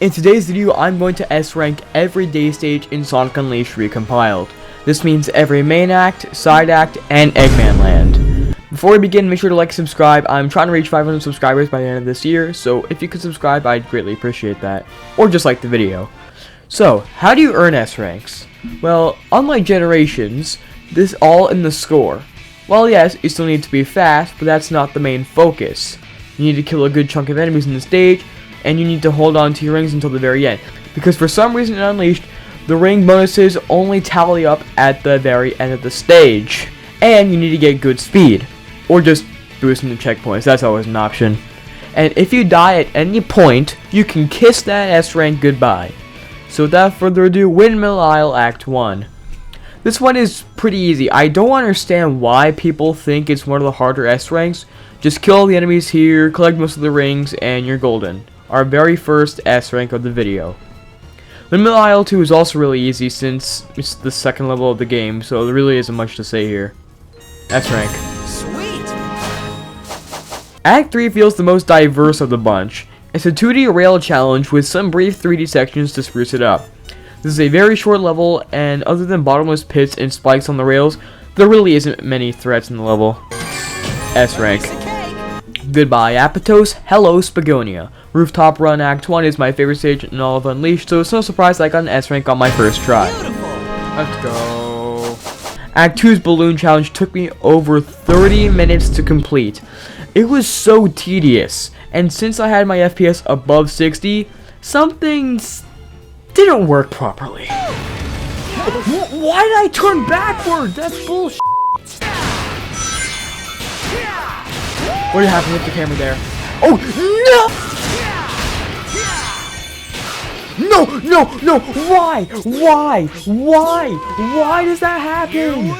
In today's video, I'm going to S-rank every day stage in Sonic Unleashed Recompiled. This means every main act, side act, and Eggman Land. Before we begin, make sure to like and subscribe. I'm trying to reach 500 subscribers by the end of this year, so if you could subscribe, I'd greatly appreciate that. Or just like the video. So, how do you earn S-ranks? Well, unlike Generations, this all in the score. Well, yes, you still need to be fast, but that's not the main focus. You need to kill a good chunk of enemies in the stage, and you need to hold on to your rings until the very end. Because for some reason in Unleashed, the ring bonuses only tally up at the very end of the stage. And you need to get good speed. Or just boosting the checkpoints, that's always an option. And if you die at any point, you can kiss that S rank goodbye. So without further ado, Windmill Isle Act 1. This one is pretty easy. I don't understand why people think it's one of the harder S ranks. Just kill all the enemies here, collect most of the rings, and you're golden. Our very first S rank of the video. Windmill Isle 2 is also really easy since it's the second level of the game, so there really isn't much to say here. S rank. Sweet. Act 3 feels the most diverse of the bunch. It's a 2D rail challenge with some brief 3D sections to spruce it up. This is a very short level, and other than bottomless pits and spikes on the rails, there really isn't many threats in the level. S rank. Goodbye Apatos, hello Spagonia. Rooftop Run Act 1 is my favorite stage in all of Unleashed, so it's no surprise I got an S rank on my first try. Let's go. Act 2's Balloon Challenge took me over 30 minutes to complete. It was so tedious, and since I had my FPS above 60, some things didn't work properly. Why did I turn backward? That's bullshit. What happened with the camera there? Oh, no! No! Why? Why does that happen?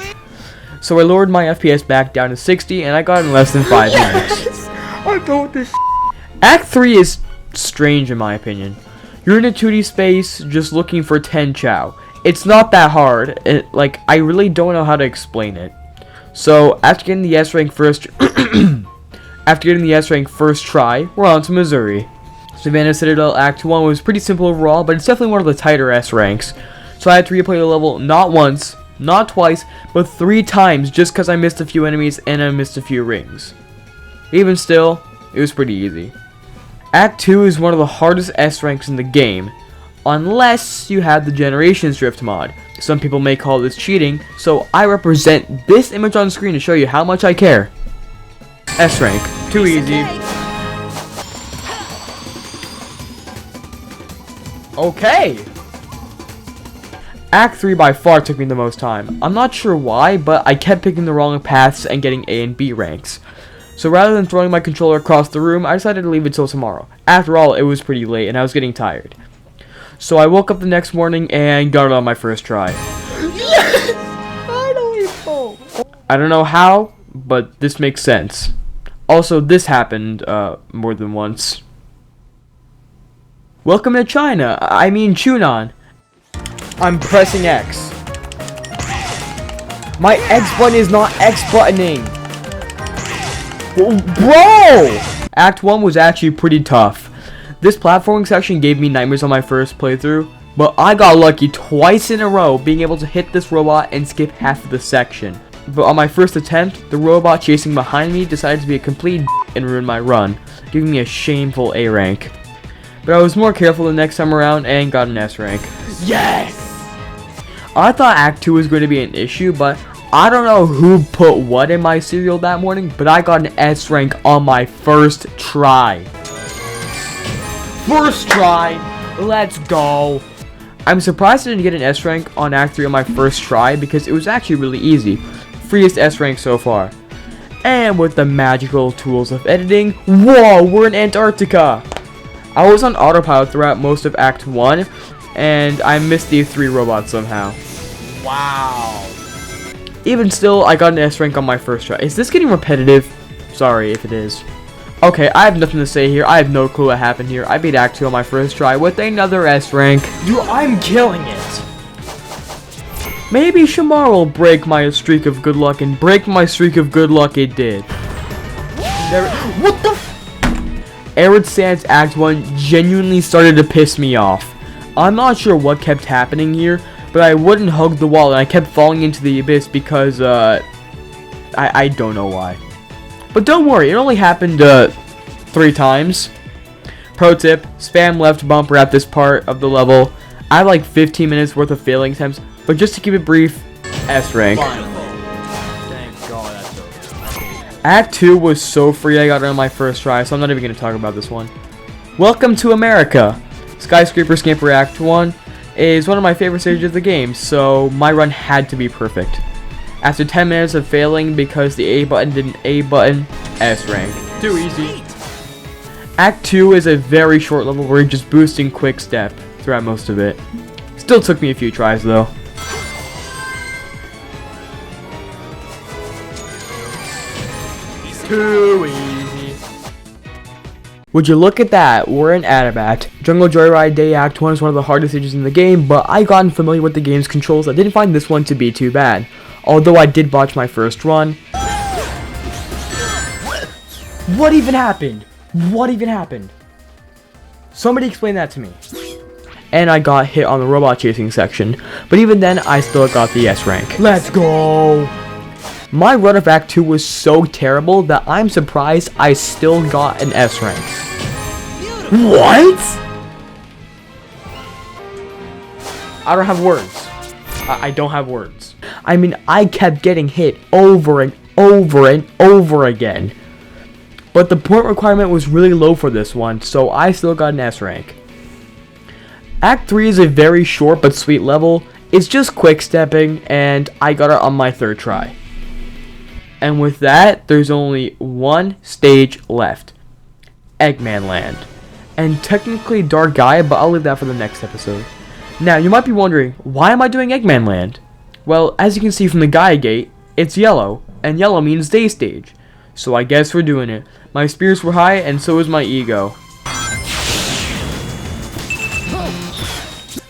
So I lowered my FPS back down to 60, and I got it in less than 5 minutes. I built this. Act 3 is strange in my opinion. You're in a 2D space just looking for 10 Chow. It's not that hard. I really don't know how to explain it. So after getting the S rank first. After getting the S rank first try, we're on to Missouri. Savannah Citadel Act 1 was pretty simple overall, but it's definitely one of the tighter S ranks. So I had to replay the level not once, not twice, but 3 times just because I missed a few enemies and I missed a few rings. Even still, it was pretty easy. Act 2 is one of the hardest S ranks in the game, unless you have the Generations Drift mod. Some people may call this cheating, so I represent this image on screen to show you how much I care. S rank. Too easy. Okay. Act 3 by far took me the most time. I'm not sure why, but I kept picking the wrong paths and getting A and B ranks. So rather than throwing my controller across the room, I decided to leave it till tomorrow. After all, it was pretty late and I was getting tired. So I woke up the next morning and got it on my first try. Yes! Finally! I don't know how, but this makes sense. Also, this happened more than once. Welcome to China. I mean Chunan. I'm pressing X. My X button is not X buttoning. Bro! Act 1 was actually pretty tough. This platforming section gave me nightmares on my first playthrough, but I got lucky twice in a row being able to hit this robot and skip half of the section. But on my first attempt, the robot chasing behind me decided to be a complete and ruin my run, giving me a shameful A rank. But I was more careful the next time around and got an S rank. Yes! I thought Act 2 was going to be an issue, but I don't know who put what in my cereal that morning, but I got an S rank on my first try. First try! Let's go! I'm surprised I didn't get an S rank on Act 3 on my first try because it was actually really easy. Freest S rank so far. And with the magical tools of editing, whoa, we're in Antarctica! I was on autopilot throughout most of Act 1, and I missed the 3 robots somehow. Wow. Even still, I got an S rank on my first try. Is this getting repetitive? Sorry if it is. Okay, I have nothing to say here. I have no clue what happened here. I beat Act 2 on my first try with another S rank. Dude, I'm killing it. Maybe Shamar will break my streak of good luck, and break my streak of good luck it did. What the f— Arid Sands Act 1 genuinely started to piss me off. I'm not sure what kept happening here, but I wouldn't hug the wall and I kept falling into the abyss because, I don't know why. But don't worry, it only happened, 3 times. Pro tip, spam left bumper at this part of the level. I have like 15 minutes worth of failing attempts, but just to keep it brief, S rank. Thank God that's over. Act 2 was so free I got it on my first try, so I'm not even going to talk about this one. Welcome to America! Skyscraper Scamper Act 1 is one of my favorite stages of the game, so my run had to be perfect. After 10 minutes of failing because the A button didn't A button, S rank. Too easy. Act 2 is a very short level where you're just boosting quick step throughout most of it. Still took me a few tries though. Too easy. Would you look at that, we're in Adabat. Jungle Joyride Day Act 1 is one of the hardest stages in the game, but I gotten familiar with the game's controls. I didn't find this one to be too bad. Although I did botch my first run. What even happened? What even happened? Somebody explain that to me. And I got hit on the robot chasing section, but even then I still got the S rank. Let's go! My run of Act 2 was so terrible that I'm surprised I still got an S rank. What? I don't have words. I don't have words. I mean, I kept getting hit over and over and over again. But the point requirement was really low for this one, so I still got an S rank. Act 3 is a very short but sweet level. It's just quick stepping, and I got it on my 3rd try. And with that, there's only one stage left. Eggman Land. And technically Dark Gaia, but I'll leave that for the next episode. Now, you might be wondering, why am I doing Eggman Land? Well, as you can see from the Gaia gate, it's yellow, and yellow means day stage. So I guess we're doing it. My spirits were high, and so was my ego.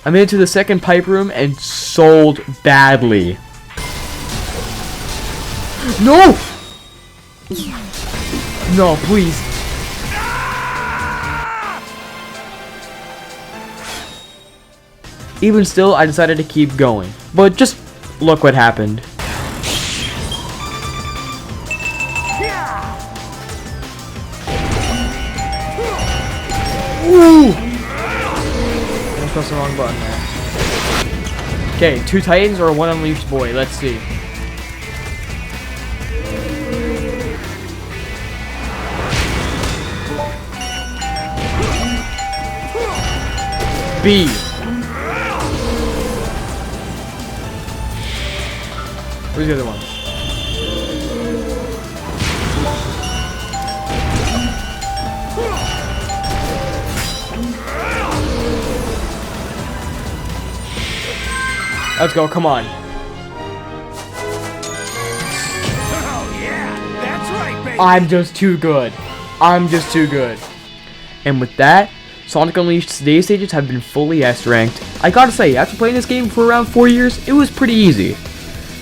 I made it to the second pipe room and sold badly. No! No, please. Even still, I decided to keep going. But just look what happened. Ooh! I pressed the wrong button there. Okay, 2 Titans or 1 Unleashed Boy. Let's see. B. Where's the other one? Let's go, come on. Oh yeah, that's right, baby. I'm just too good. I'm just too good. And with that, Sonic Unleashed today's stages have been fully S ranked. I gotta say, after playing this game for around 4 years, it was pretty easy.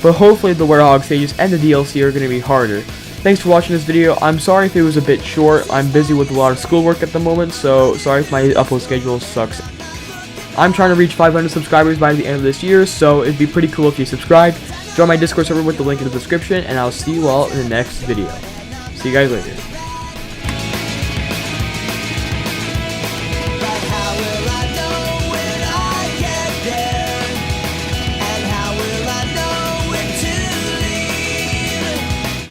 But hopefully the Werehog stages and the DLC are going to be harder. Thanks for watching this video. I'm sorry if it was a bit short. I'm busy with a lot of schoolwork at the moment, so sorry if my upload schedule sucks. I'm trying to reach 500 subscribers by the end of this year, so it'd be pretty cool if you subscribe. Join my Discord server with the link in the description, and I'll see you all in the next video. See you guys later.